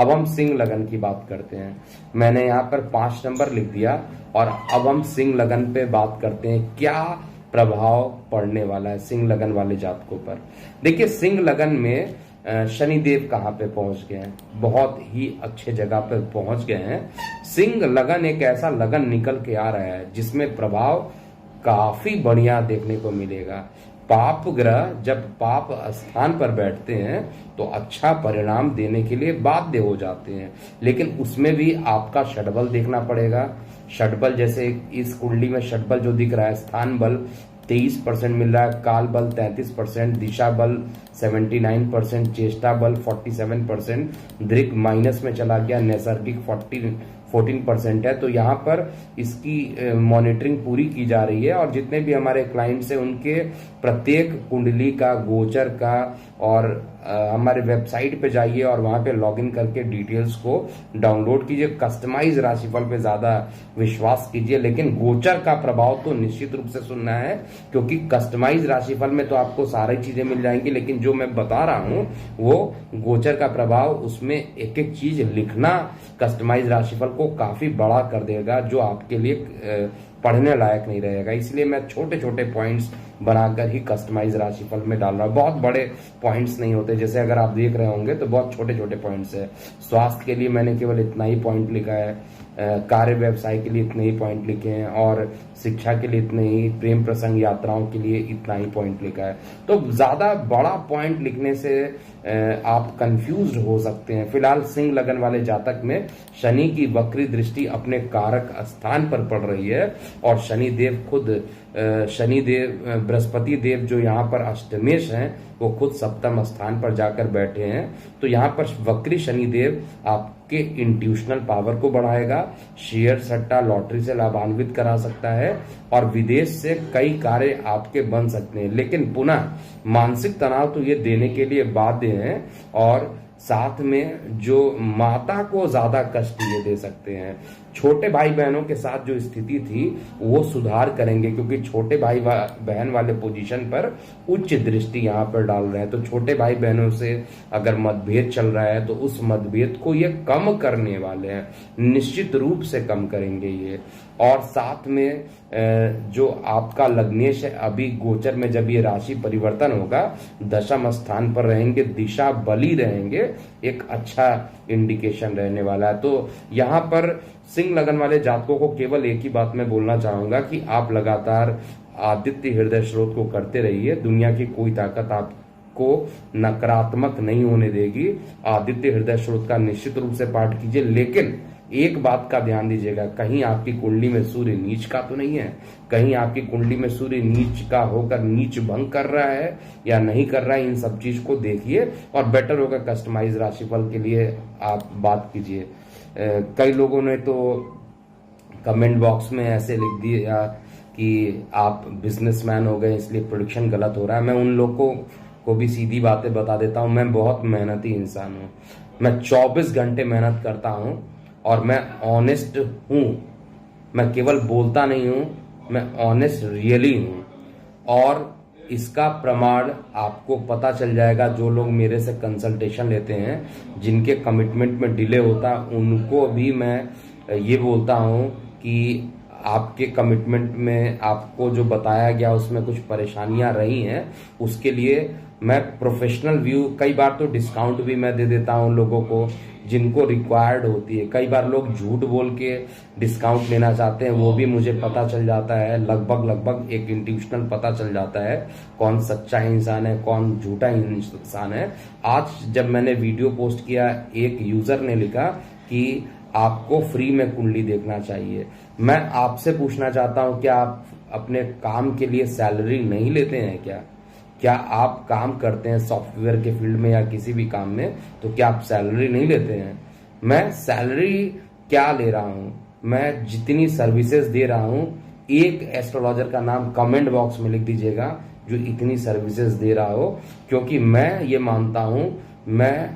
अब हम सिंह लगन की बात करते हैं। मैंने यहाँ पर 5 नंबर लिख दिया और अब हम सिंह लगन पे बात करते हैं, क्या प्रभाव पड़ने वाला है सिंह लगन वाले जातकों पर। देखिए, सिंह लगन में शनिदेव कहाँ पे पहुंच गए हैं, बहुत ही अच्छे जगह पे पहुंच गए हैं। सिंह लगन एक ऐसा लगन निकल के आ रहा है जिसमें प्रभाव काफी बढ़िया देखने को मिलेगा। पाप ग्रह जब पाप स्थान पर बैठते हैं तो अच्छा परिणाम देने के लिए बाध्य हो जाते हैं, लेकिन उसमें भी आपका षटबल देखना पड़ेगा। षटबल जैसे इस कुंडली में षटबल जो दिख रहा है, स्थान बल 23% मिल रहा है, काल बल 33%, दिशा बल 79%, चेष्टा बल 47%, दृक माइनस में चला गया, नैसर्गिक 14% है। तो यहाँ पर इसकी मॉनिटरिंग पूरी की जा रही है और जितने भी हमारे क्लाइंट्स हैं उनके प्रत्येक कुंडली का, गोचर का और हमारे वेबसाइट पे जाइए और वहां पे लॉगिन करके डिटेल्स को डाउनलोड कीजिए। कस्टमाइज राशिफल पे ज्यादा विश्वास कीजिए, लेकिन गोचर का प्रभाव तो निश्चित रूप से सुनना है, क्योंकि कस्टमाइज राशिफल में तो आपको सारी चीजें मिल जाएंगी, लेकिन जो मैं बता रहा हूं वो गोचर का प्रभाव, उसमें एक एक चीज लिखना कस्टमाइज राशिफल को काफी बड़ा कर देगा, जो आपके लिए पढ़ने लायक नहीं रहेगा। इसलिए मैं छोटे छोटे पॉइंट्स बनाकर ही कस्टमाइज राशिफल में डाल रहा हूं। बहुत बड़े पॉइंट्स नहीं होते, जैसे अगर आप देख रहे होंगे तो बहुत छोटे छोटे पॉइंट्स है। स्वास्थ्य के लिए मैंने केवल इतना ही पॉइंट लिखा है, कार्य व्यवसाय के लिए इतने ही पॉइंट लिखे हैं और शिक्षा के लिए इतने ही, प्रेम प्रसंग यात्राओं के लिए इतना ही पॉइंट लिखा है। तो ज्यादा बड़ा पॉइंट लिखने से आप कंफ्यूज हो सकते हैं। फिलहाल सिंह लगन वाले जातक में शनि की वक्री दृष्टि अपने कारक स्थान पर पड़ रही है और शनिदेव खुद शनिदेव बृहस्पति देव जो यहाँ पर अष्टमेश हैं वो खुद सप्तम स्थान पर जाकर बैठे हैं। तो यहाँ पर वक्री शनिदेव आपके इंट्यूशनल पावर को बढ़ाएगा, शेयर सट्टा लॉटरी से लाभान्वित करा सकता है और विदेश से कई कार्य आपके बन सकते हैं, लेकिन पुनः मानसिक तनाव तो ये देने के लिए बाध्य हैं और साथ में जो माता को ज्यादा कष्ट ये दे सकते हैं। छोटे भाई बहनों के साथ जो स्थिति थी वो सुधार करेंगे, क्योंकि छोटे भाई बहन वाले पोजीशन पर उच्च दृष्टि यहाँ पर डाल रहे हैं। तो छोटे भाई बहनों से अगर मतभेद चल रहा है तो उस मतभेद को ये कम करने वाले हैं, निश्चित रूप से कम करेंगे ये। और साथ में जो आपका लग्नेश है, अभी गोचर में जब ये राशि परिवर्तन होगा दशम स्थान पर रहेंगे, दिशा बली रहेंगे, एक अच्छा इंडिकेशन रहने वाला है। तो यहाँ पर सिंह लगन वाले जातकों को केवल एक ही बात मैं बोलना चाहूंगा कि आप लगातार आदित्य हृदय स्रोत को करते रहिए। दुनिया की कोई ताकत आपको नकारात्मक नहीं होने देगी। आदित्य हृदय स्रोत का निश्चित रूप से पाठ कीजिए, लेकिन एक बात का ध्यान दीजिएगा, कहीं आपकी कुंडली में सूर्य नीच का तो नहीं है, कहीं आपकी कुंडली में सूर्य नीच का होकर नीच भंग कर रहा है या नहीं कर रहा है। इन सब चीज को देखिए और बेटर होगा कस्टमाइज राशिफल के लिए आप बात कीजिए। कई लोगों ने तो कमेंट बॉक्स में ऐसे लिख दिया कि आप बिजनेसमैन हो गए इसलिए प्रोडिक्शन गलत हो रहा है। मैं उन लोगों को भी सीधी बातें बता देता हूं, मैं बहुत मेहनती इंसान हूं, मैं 24 घंटे मेहनत करता हूं और मैं ऑनेस्ट हूं। मैं केवल बोलता नहीं हूं, मैं ऑनेस्ट रियली हूं और इसका प्रमाण आपको पता चल जाएगा। जो लोग मेरे से कंसल्टेशन लेते हैं, जिनके कमिटमेंट में डिले होता है, उनको भी मैं ये बोलता हूं कि आपके कमिटमेंट में आपको जो बताया गया उसमें कुछ परेशानियां रही हैं, उसके लिए मैं प्रोफेशनल व्यू, कई बार तो डिस्काउंट भी मैं दे देता हूं लोगों को जिनको रिक्वायर्ड होती है। कई बार लोग झूठ बोल के डिस्काउंट लेना चाहते हैं, वो भी मुझे पता चल जाता है। लगभग एक इंट्यूशनल पता चल जाता है कौन सच्चा इंसान है कौन झूठा इंसान है। आज जब मैंने वीडियो पोस्ट किया, एक यूजर ने लिखा कि आपको फ्री में कुंडली देखना चाहिए। मैं आपसे पूछना चाहता हूं, क्या आप अपने काम के लिए सैलरी नहीं लेते हैं क्या आप काम करते हैं सॉफ्टवेयर के फील्ड में या किसी भी काम में, तो क्या आप सैलरी नहीं लेते हैं? मैं सैलरी क्या ले रहा हूं, मैं जितनी सर्विसेज दे रहा हूं, एक एस्ट्रोलॉजर का नाम कमेंट बॉक्स में लिख दीजिएगा जो इतनी सर्विसेज दे रहा हो, क्योंकि मैं ये मानता हूं मैं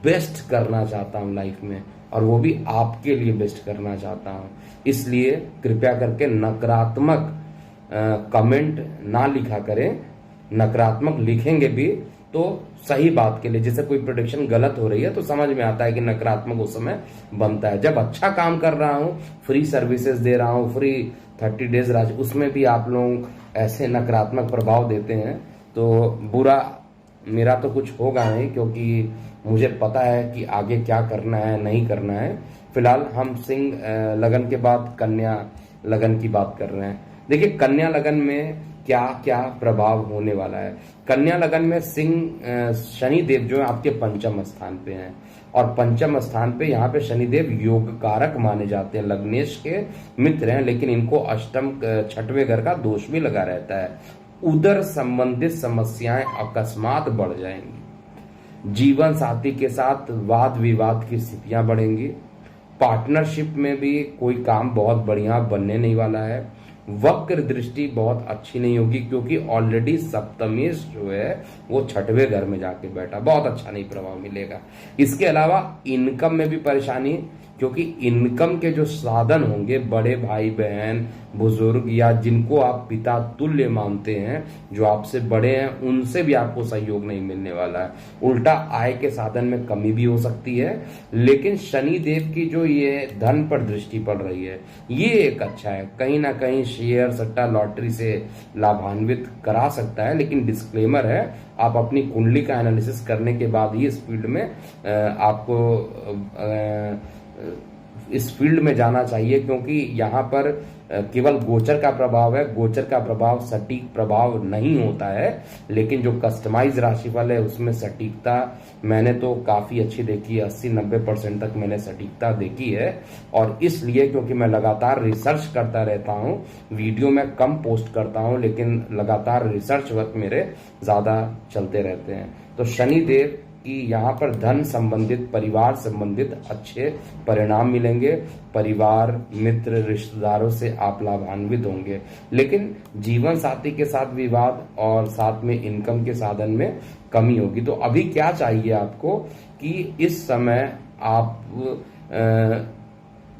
बेस्ट करना चाहता हूं लाइफ में और वो भी आपके लिए बेस्ट करना चाहता हूं। इसलिए कृपया करके नकारात्मक कमेंट ना लिखा करें। नकारात्मक लिखेंगे भी तो सही बात के लिए, जैसे कोई प्रोडिक्शन गलत हो रही है तो समझ में आता है कि नकारात्मक उस समय बनता है। जब अच्छा काम कर रहा हूं, फ्री सर्विसेज दे रहा हूं, फ्री 30 डेज राज, उसमें भी आप लोग ऐसे नकारात्मक प्रभाव देते हैं तो बुरा मेरा तो कुछ होगा नहीं, क्योंकि मुझे पता है कि आगे क्या करना है नहीं करना है। फिलहाल हम सिंह लगन के बाद कन्या लगन की बात कर रहे हैं। देखिए कन्या लगन में क्या क्या प्रभाव होने वाला है। कन्या लगन में सिंह शनि देव जो है आपके पंचम स्थान पे हैं, और पंचम स्थान पे यहाँ पे शनिदेव योग कारक माने जाते हैं, लग्नेश के मित्र हैं, लेकिन इनको अष्टम 6वें घर का दोष भी लगा रहता है। उदर संबंधित समस्याएं अकस्मात बढ़ जाएंगी, जीवन साथी के साथ वाद विवाद की स्थितियां बढ़ेंगी, पार्टनरशिप में भी कोई काम बहुत बढ़िया बनने नहीं वाला है, वक्र दृष्टि बहुत अच्छी नहीं होगी क्योंकि ऑलरेडी सप्तमेश जो है वो 6वें घर में जाके बैठा, बहुत अच्छा नहीं प्रभाव मिलेगा। इसके अलावा इनकम में भी परेशानी, क्योंकि इनकम के जो साधन होंगे, बड़े भाई बहन बुजुर्ग या जिनको आप पिता तुल्य मानते हैं, जो आपसे बड़े हैं, उनसे भी आपको सहयोग नहीं मिलने वाला है। उल्टा आय के साधन में कमी भी हो सकती है। लेकिन शनि देव की जो ये धन पर दृष्टि पड़ रही है, ये एक अच्छा है, कहीं ना कहीं शेयर सट्टा लॉटरी से लाभान्वित करा सकता है। लेकिन डिस्क्लेमर है, आप अपनी कुंडली का एनालिसिस करने के बाद ही इस फील्ड में इस फील्ड में जाना चाहिए, क्योंकि यहाँ पर केवल गोचर का प्रभाव है। गोचर का प्रभाव सटीक प्रभाव नहीं होता है, लेकिन जो कस्टमाइज राशिफल है उसमें सटीकता मैंने तो काफी अच्छी देखी है, 80-90% तक मैंने सटीकता देखी है। और इसलिए क्योंकि मैं लगातार रिसर्च करता रहता हूँ, वीडियो में कम पोस्ट करता हूँ, लेकिन लगातार रिसर्च वर्क मेरे ज्यादा चलते रहते हैं। तो शनि देव कि यहाँ पर धन संबंधित, परिवार संबंधित अच्छे परिणाम मिलेंगे, परिवार मित्र रिश्तेदारों से आप लाभान्वित होंगे। लेकिन जीवन साथी के साथ विवाद और साथ में इनकम के साधन में कमी होगी। तो अभी क्या चाहिए आपको कि इस समय आप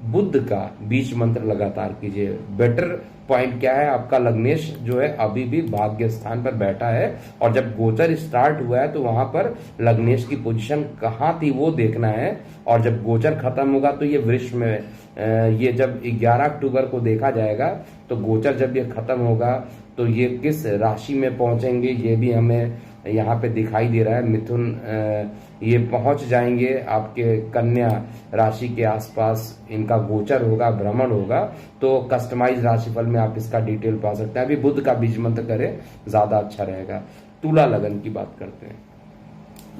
बुध का बीज मंत्र लगातार कीजिए। बेटर पॉइंट क्या है, आपका लग्नेश जो है अभी भी भाग्य स्थान पर बैठा है, और जब गोचर स्टार्ट हुआ है तो वहां पर लग्नेश की पोजीशन कहाँ थी वो देखना है। और जब गोचर खत्म होगा तो ये वृष में, ये जब 11 अक्टूबर को देखा जाएगा, तो गोचर जब ये खत्म होगा तो ये किस राशि में पहुंचेंगे ये भी हमें यहाँ पे दिखाई दे रहा है। मिथुन ये पहुंच जाएंगे आपके कन्या राशि के आसपास, इनका गोचर होगा, भ्रमण होगा। तो कस्टमाइज राशिफल में आप इसका डिटेल पा सकते हैं। अभी बुध का बीज मंत्र करें, ज्यादा अच्छा रहेगा। तुला लगन की बात करते हैं।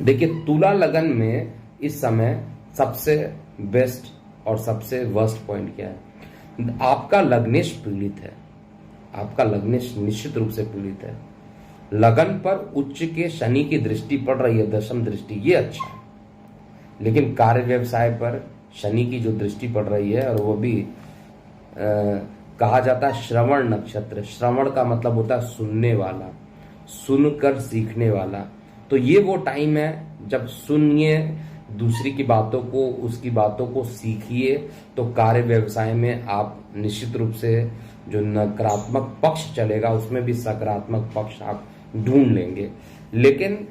देखिए तुला लगन में इस समय सबसे बेस्ट और सबसे वर्स्ट पॉइंट क्या है, आपका लग्नेश पीड़ित है, आपका लग्नेश निश्चित रूप से पीड़ित है। लगन पर उच्च के शनि की दृष्टि पड़ रही है, दशम दृष्टि, ये अच्छा है। लेकिन कार्य व्यवसाय पर शनि की जो दृष्टि पड़ रही है, और वो भी कहा जाता है श्रवण नक्षत्र, श्रवण का मतलब होता है सुनने वाला, सुनकर सीखने वाला। तो ये वो टाइम है जब सुनिए दूसरी की बातों को, उसकी बातों को सीखिए, तो कार्य व्यवसाय में आप निश्चित रूप से जो नकारात्मक पक्ष चलेगा उसमें भी सकारात्मक पक्ष आप ढूंढ लेंगे। लेकिन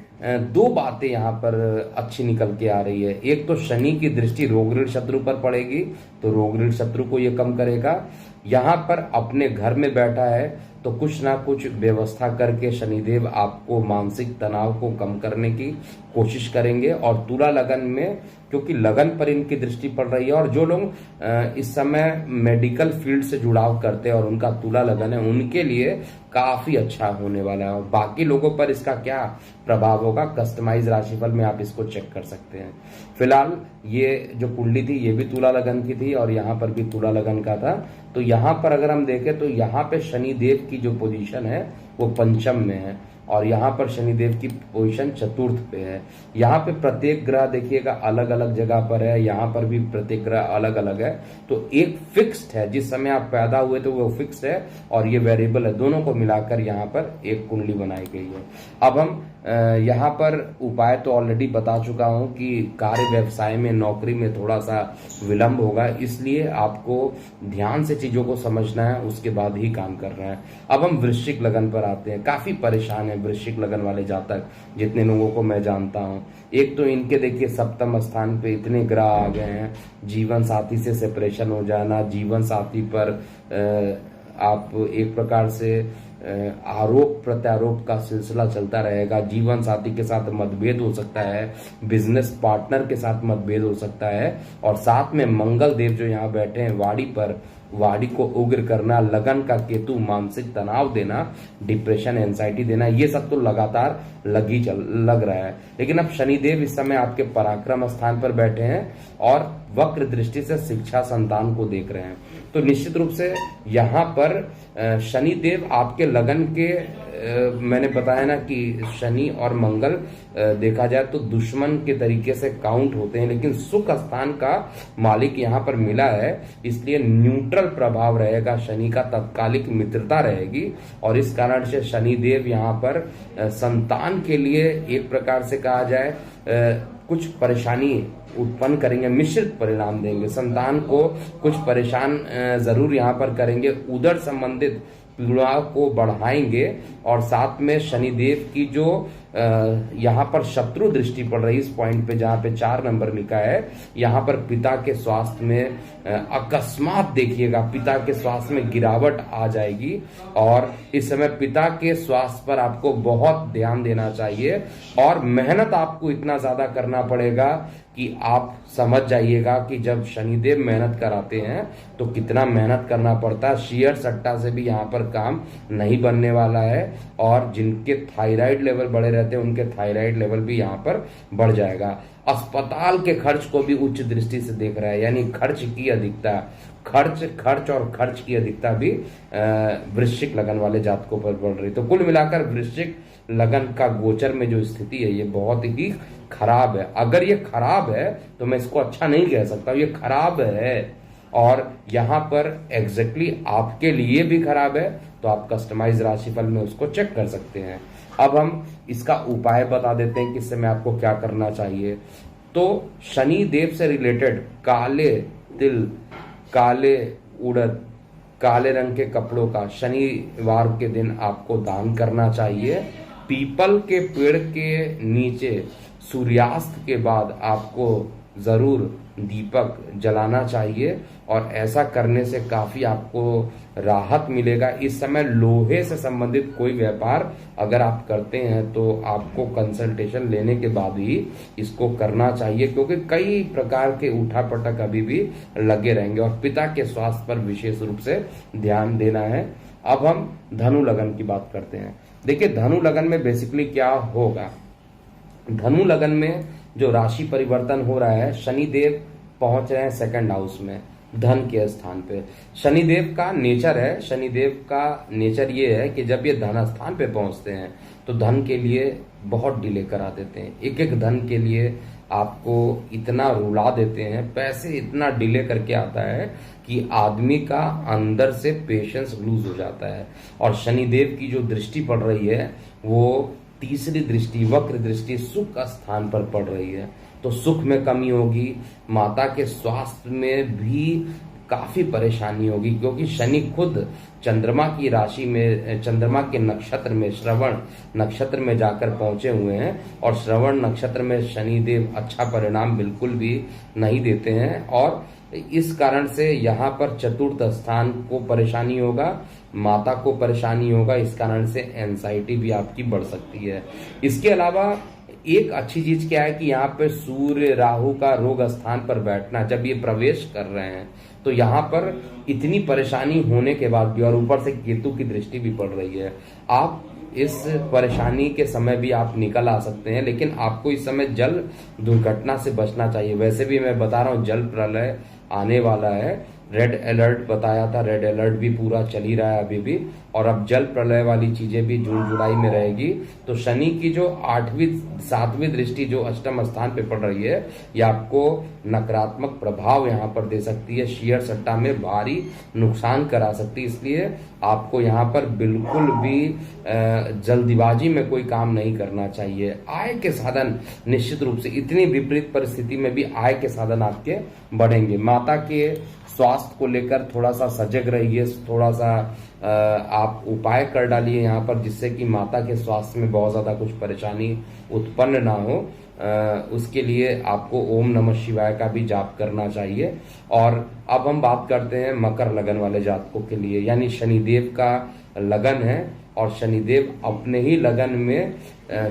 दो बातें यहाँ पर अच्छी निकल के आ रही है। एक तो शनि की दृष्टि रोग ऋण शत्रु पर पड़ेगी, तो रोग ऋण शत्रु को ये कम करेगा। यहाँ पर अपने घर में बैठा है तो कुछ ना कुछ व्यवस्था करके शनिदेव आपको मानसिक तनाव को कम करने की कोशिश करेंगे। और तुला लगन में क्योंकि लगन पर इनकी दृष्टि पड़ रही है, और जो लोग इस समय मेडिकल फील्ड से जुड़ाव करते हैं और उनका तुला लगन है, उनके लिए काफी अच्छा होने वाला है। और बाकी लोगों पर इसका क्या प्रभाव होगा, कस्टमाइज राशिफल में आप इसको चेक कर सकते हैं। फिलहाल ये जो कुंडली थी ये भी तुला लगन की थी, और यहाँ पर भी तुला लगन का था। तो यहाँ पर अगर हम देखें तो यहाँ पे शनि देव की जो पोजीशन है वो पंचम में है, और यहाँ पर शनिदेव की पोजीशन चतुर्थ पे है। यहाँ पे प्रत्येक ग्रह देखिएगा अलग अलग जगह पर है, यहाँ पर भी प्रत्येक ग्रह अलग अलग है। तो एक फिक्स्ड है, जिस समय आप पैदा हुए तो वो फिक्स्ड है, और ये वेरिएबल है, दोनों को मिलाकर यहाँ पर एक कुंडली बनाई गई है। अब हम यहाँ पर उपाय तो ऑलरेडी बता चुका हूँ कि कार्य व्यवसाय में, नौकरी में थोड़ा सा विलंब होगा, इसलिए आपको ध्यान से चीजों को समझना है, उसके बाद ही काम करना है। अब हम वृश्चिक लगन पर आते हैं। काफी परेशान है हैं वृश्चिक लगन वाले जातक, जितने लोगों को मैं जानता हूं। एक तो इनके देखिए सप्तम स्थान पे इतने ग्रह आ गए हैं, जीवन साथी से सेपरेशन हो जाना, जीवन साथी पर आप एक प्रकार से आरोप प्रत्यारोप का सिलसिला चलता रहेगा, जीवन साथी के साथ मतभेद हो सकता है, बिजनेस पार्टनर के साथ मतभेद हो सकता है, और साथ में मंगल देव जो यहाँ बैठे हैं वाड़ी पर, वाड़ी को उग्र करना, लगन का केतु मानसिक तनाव देना, डिप्रेशन एंजाइटी देना, ये सब तो लगातार लग रहा है। लेकिन अब शनिदेव इस समय आपके पराक्रम स्थान पर बैठे हैं और वक्र दृष्टि से शिक्षा संतान को देख रहे हैं। तो निश्चित रूप से यहाँ पर शनिदेव आपके लगन के मैंने बताया ना कि शनि और मंगल देखा जाए तो दुश्मन के तरीके से काउंट होते हैं, लेकिन सुख स्थान का मालिक यहाँ पर मिला है, इसलिए न्यूट्रल प्रभाव रहेगा, शनि का तत्कालिक मित्रता रहेगी, और इस कारण से शनिदेव यहाँ पर संतान के लिए एक प्रकार से कहा जाए कुछ परेशानी उत्पन्न करेंगे, मिश्रित परिणाम देंगे, संतान को कुछ परेशान जरूर यहाँ पर करेंगे, उदर संबंधित पीड़ा को बढ़ाएंगे, और साथ में शनिदेव की जो यहाँ पर शत्रु दृष्टि पड़ रही इस पॉइंट पे जहाँ पे 4 नंबर लिखा है, यहाँ पर पिता के स्वास्थ्य में अकस्मात देखिएगा पिता के स्वास्थ्य में गिरावट आ जाएगी, और इस समय पिता के स्वास्थ्य पर आपको बहुत ध्यान देना चाहिए, और मेहनत आपको इतना ज्यादा करना पड़ेगा कि आप समझ जाइएगा कि जब शनिदेव मेहनत कराते हैं तो कितना मेहनत करना पड़ता है। शेयर सट्टा से भी यहाँ पर काम नहीं बनने वाला है, और जिनके थायराइड लेवल बढ़े रहते हैं उनके थायराइड लेवल भी यहाँ पर बढ़ जाएगा। अस्पताल के खर्च को भी उच्च दृष्टि से देख रहा है, यानी खर्च की अधिकता, खर्च और खर्च की अधिकता भी वृश्चिक लगन वाले जातकों पर बढ़ रही। तो कुल मिलाकर वृश्चिक लगन का गोचर में जो स्थिति है ये बहुत ही खराब है। अगर ये खराब है तो मैं इसको अच्छा नहीं कह सकता, ये खराब है, और यहाँ पर एग्जैक्टली आपके लिए भी खराब है, तो आप कस्टमाइज राशिफल में उसको चेक कर सकते हैं। अब हम इसका उपाय बता देते हैं कि इस समय आपको क्या करना चाहिए। तो शनि देव से रिलेटेड काले तिल, काले उड़द, काले रंग के कपड़ों का शनिवार के दिन आपको दान करना चाहिए। पीपल के पेड़ के नीचे सूर्यास्त के बाद आपको जरूर दीपक जलाना चाहिए, और ऐसा करने से काफी आपको राहत मिलेगा। इस समय लोहे से संबंधित कोई व्यापार अगर आप करते हैं तो आपको कंसल्टेशन लेने के बाद ही इसको करना चाहिए, क्योंकि कई प्रकार के उठापटक अभी भी लगे रहेंगे, और पिता के स्वास्थ्य पर विशेष रूप से ध्यान देना है। अब हम धनु लगन की बात करते हैं। देखिए धनु लगन में बेसिकली क्या होगा, धनु लगन में जो राशि परिवर्तन हो रहा है, शनिदेव पहुंच रहे हैं 2nd हाउस में, धन के स्थान पे। शनिदेव का नेचर है, शनिदेव का नेचर ये है कि जब ये धन स्थान पे पहुंचते हैं तो धन के लिए बहुत डिले करा देते हैं, एक एक धन के लिए आपको इतना रुला देते हैं, पैसे इतना डिले करके आता है कि आदमी का अंदर से पेशेंस लूज हो जाता है। और शनिदेव की जो दृष्टि पड़ रही है वो तीसरी दृष्टि, वक्र दृष्टि सुख स्थान पर पड़ रही है, तो सुख में कमी होगी, माता के स्वास्थ्य में भी काफी परेशानी होगी, क्योंकि शनि खुद चंद्रमा की राशि में, चंद्रमा के नक्षत्र में, श्रवण नक्षत्र में जाकर पहुंचे हुए हैं, और श्रवण नक्षत्र में शनिदेव अच्छा परिणाम बिल्कुल भी नहीं देते हैं, और इस कारण से यहाँ पर चतुर्थ स्थान को परेशानी होगा, माता को परेशानी होगा, इस कारण से एंजाइटी भी आपकी बढ़ सकती है। इसके अलावा एक अच्छी चीज क्या है कि यहाँ पे सूर्य राहु का रोग स्थान पर बैठना, जब ये प्रवेश कर रहे हैं तो यहाँ पर इतनी परेशानी होने के बाद भी, और ऊपर से केतु की दृष्टि भी पड़ रही है, आप इस परेशानी के समय भी आप निकल आ सकते हैं, लेकिन आपको इस समय जल दुर्घटना से बचना चाहिए। वैसे भी मैं बता रहा हूँ जल प्रलय आने वाला है, रेड अलर्ट बताया था, रेड अलर्ट भी पूरा चल ही रहा है अभी भी, और अब जल प्रलय वाली चीजें भी जून जुलाई में रहेगी। तो शनि की जो 8वीं 7वीं दृष्टि जो अष्टम स्थान पे पड़ रही है, ये आपको नकारात्मक प्रभाव यहाँ पर दे सकती है, शेयर सट्टा में भारी नुकसान करा सकती है, इसलिए आपको यहाँ पर बिल्कुल भी जल्दीबाजी में कोई काम नहीं करना चाहिए। आय के साधन निश्चित रूप से, इतनी विपरीत परिस्थिति में भी आय के साधन आपके बढ़ेंगे। माता के स्वास्थ्य को लेकर थोड़ा सा सजग रहिए, थोड़ा सा आप उपाय कर डालिए यहाँ पर, जिससे कि माता के स्वास्थ्य में बहुत ज्यादा कुछ परेशानी उत्पन्न ना हो। उसके लिए आपको ओम नमः शिवाय का भी जाप करना चाहिए। और अब हम बात करते हैं मकर लगन वाले जातकों के लिए, यानी शनिदेव का लगन है और शनिदेव अपने ही लगन में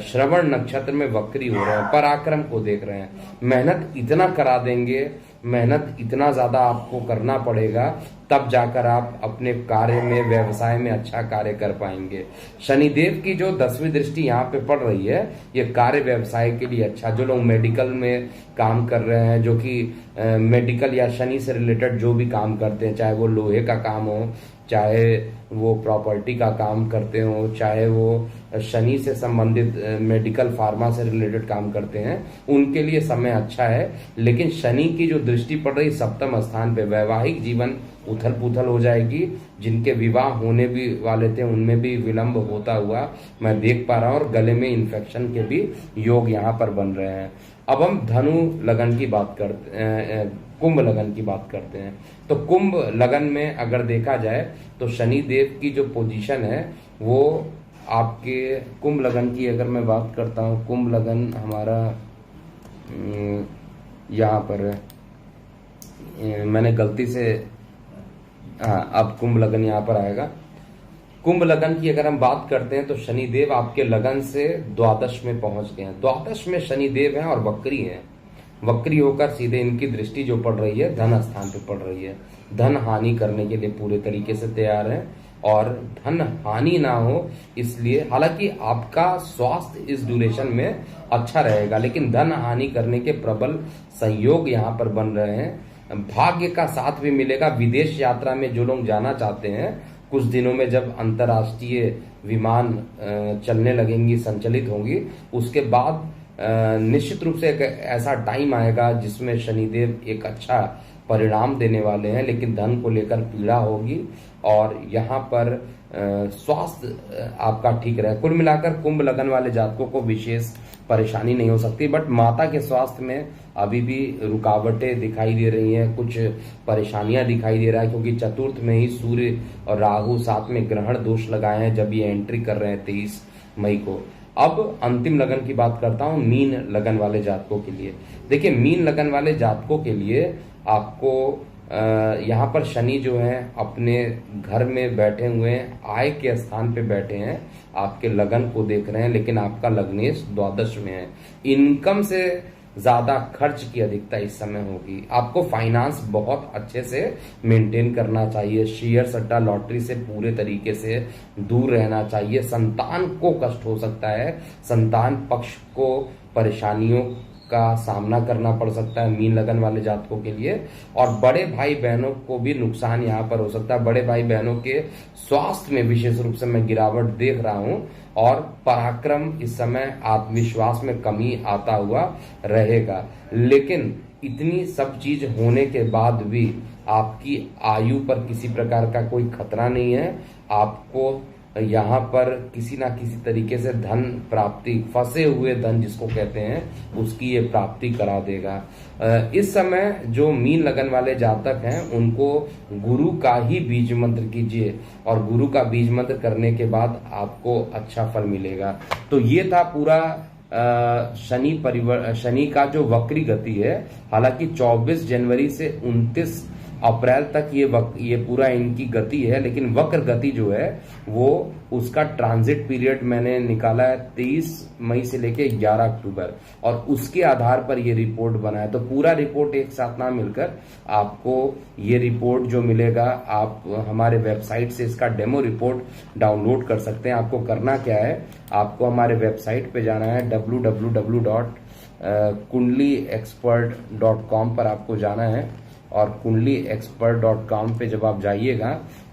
श्रवण नक्षत्र में वक्री हो रहे हैं, पराक्रम को देख रहे हैं। मेहनत इतना करा देंगे, मेहनत इतना ज्यादा आपको करना पड़ेगा, तब जाकर आप अपने कार्य में, व्यवसाय में अच्छा कार्य कर पाएंगे। शनिदेव की जो 10वीं दृष्टि यहाँ पे पड़ रही है, ये कार्य व्यवसाय के लिए अच्छा। जो लोग मेडिकल में काम कर रहे हैं, जो कि मेडिकल या शनि से रिलेटेड जो भी काम करते हैं, चाहे वो लोहे का काम हो, चाहे वो प्रॉपर्टी का काम करते हो, चाहे वो शनि से संबंधित मेडिकल फार्मा से रिलेटेड काम करते हैं, उनके लिए समय अच्छा है। लेकिन शनि की जो दृष्टि पड़ रही 7वें स्थान पे, वैवाहिक जीवन उथल पुथल हो जाएगी। जिनके विवाह होने भी वाले थे उनमें भी विलंब होता हुआ मैं देख पा रहा हूं, और गले में इन्फेक्शन के भी योग यहाँ पर बन रहे हैं। अब हम धनु लगन की बात करते हैं, कुंभ लगन की बात करते हैं। तो कुंभ लगन में अगर देखा जाए तो शनि देव की जो पोजीशन है वो आपके कुंभ लगन की अगर मैं बात करता हूँ, कुंभ लगन हमारा यहाँ पर मैंने गलती से, हाँ अब कुंभ लगन यहाँ पर आएगा। कुंभ लगन की अगर हम बात करते हैं तो शनिदेव आपके लगन से द्वादश में पहुंच गए हैं। द्वादश में शनिदेव हैं और वक्री हैं। वक्री होकर सीधे इनकी दृष्टि जो पड़ रही है धन स्थान पे पड़ रही है। धन हानि करने के लिए पूरे तरीके से तैयार है, और धन हानि ना हो इसलिए, हालांकि आपका स्वास्थ्य इस ड्यूरेशन में अच्छा रहेगा, लेकिन धन हानि करने के प्रबल संयोग यहाँ पर बन रहे हैं। भाग्य का साथ भी मिलेगा। विदेश यात्रा में जो लोग जाना चाहते हैं, कुछ दिनों में जब अंतर्राष्ट्रीय विमान चलने लगेंगी, संचालित होंगी, उसके बाद निश्चित रूप से एक ऐसा टाइम आएगा जिसमें शनिदेव एक अच्छा परिणाम देने वाले हैं, लेकिन धन को लेकर पीड़ा होगी और यहाँ पर स्वास्थ्य आपका ठीक रहे। कुल मिलाकर कुंभ लगन वाले जातकों को विशेष परेशानी नहीं हो सकती, बट माता के स्वास्थ्य में अभी भी रुकावटें दिखाई दे रही हैं, कुछ परेशानियां दिखाई दे रहा है, क्योंकि चतुर्थ में ही सूर्य और राहु साथ में ग्रहण दोष लगाए हैं जब ये एंट्री कर रहे हैं 23 मई को। अब अंतिम लगन की बात करता हूं, मीन लगन वाले जातकों के लिए। देखिए, मीन लगन वाले जातकों के लिए आपको यहाँ पर शनि जो है अपने घर में बैठे हुए हैं, आय के स्थान पे बैठे हैं, आपके लगन को देख रहे हैं, लेकिन आपका लग्नेश द्वादश में है। इनकम से ज्यादा खर्च की अधिकता इस समय होगी। आपको फाइनेंस बहुत अच्छे से मेंटेन करना चाहिए। शेयर सट्टा लॉटरी से पूरे तरीके से दूर रहना चाहिए। संतान को कष्ट हो सकता है, संतान पक्ष को परेशानियों का सामना करना पड़ सकता है मीन लगन वाले जातकों के लिए, और बड़े भाई बहनों को भी नुकसान यहाँ पर हो सकता है। बड़े भाई बहनों के स्वास्थ्य में विशेष रूप से मैं गिरावट देख रहा हूं, और पराक्रम इस समय आत्मविश्वास में कमी आता हुआ रहेगा। लेकिन इतनी सब चीज होने के बाद भी आपकी आयु पर किसी प्रकार का कोई खतरा नहीं है। आपको यहाँ पर किसी ना किसी तरीके से धन प्राप्ति, फंसे हुए धन जिसको कहते हैं, उसकी ये प्राप्ति करा देगा। इस समय जो मीन लगन वाले जातक हैं उनको गुरु का ही बीज मंत्र कीजिए, और गुरु का बीज मंत्र करने के बाद आपको अच्छा फल मिलेगा। तो ये था पूरा शनि का जो वक्री गति है। हालांकि 24 जनवरी से 29 अप्रैल तक ये पूरा इनकी गति है, लेकिन वक्र गति जो है वो उसका ट्रांजिट पीरियड मैंने निकाला है 23 मई से लेके 11 अक्टूबर, और उसके आधार पर ये रिपोर्ट बना है। तो पूरा रिपोर्ट एक साथ ना मिलकर आपको ये रिपोर्ट जो मिलेगा, आप हमारे वेबसाइट से इसका डेमो रिपोर्ट डाउनलोड कर सकते हैं। आपको करना क्या है, आपको हमारे वेबसाइट पे जाना है www.kundliexpert.com पर आपको जाना है, और kundliexpert.com पे जब आप जाइएगा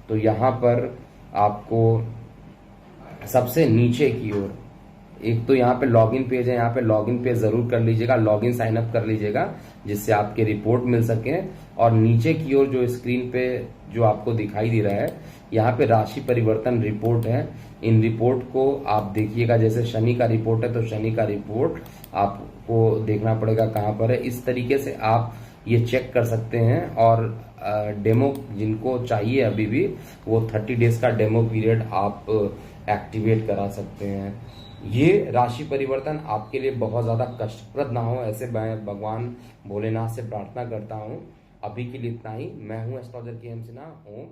तो यहाँ पर आपको सबसे नीचे की ओर एक तो यहाँ पे लॉगिन पेज है, यहाँ पे लॉगिन पेज जरूर कर लीजिएगा, लॉगिन साइन अप कर लीजिएगा, जिससे आपके रिपोर्ट मिल सके। और नीचे की ओर जो स्क्रीन पे जो आपको दिखाई दे रहा है, यहाँ पे राशि परिवर्तन रिपोर्ट है। इन रिपोर्ट को आप देखिएगा, जैसे शनि का रिपोर्ट है तो शनि का रिपोर्ट आपको देखना पड़ेगा कहाँ पर है। इस तरीके से आप ये चेक कर सकते हैं, और डेमो जिनको चाहिए अभी भी, वो 30 डेज का डेमो पीरियड आप एक्टिवेट करा सकते हैं। ये राशि परिवर्तन आपके लिए बहुत ज्यादा कष्टप्रद ना हो, ऐसे मैं भगवान भोलेनाथ से प्रार्थना करता हूँ। अभी के लिए इतना ही। मैं हूँ एस्ट्रोलॉजर के एम सिन्हा। ओम।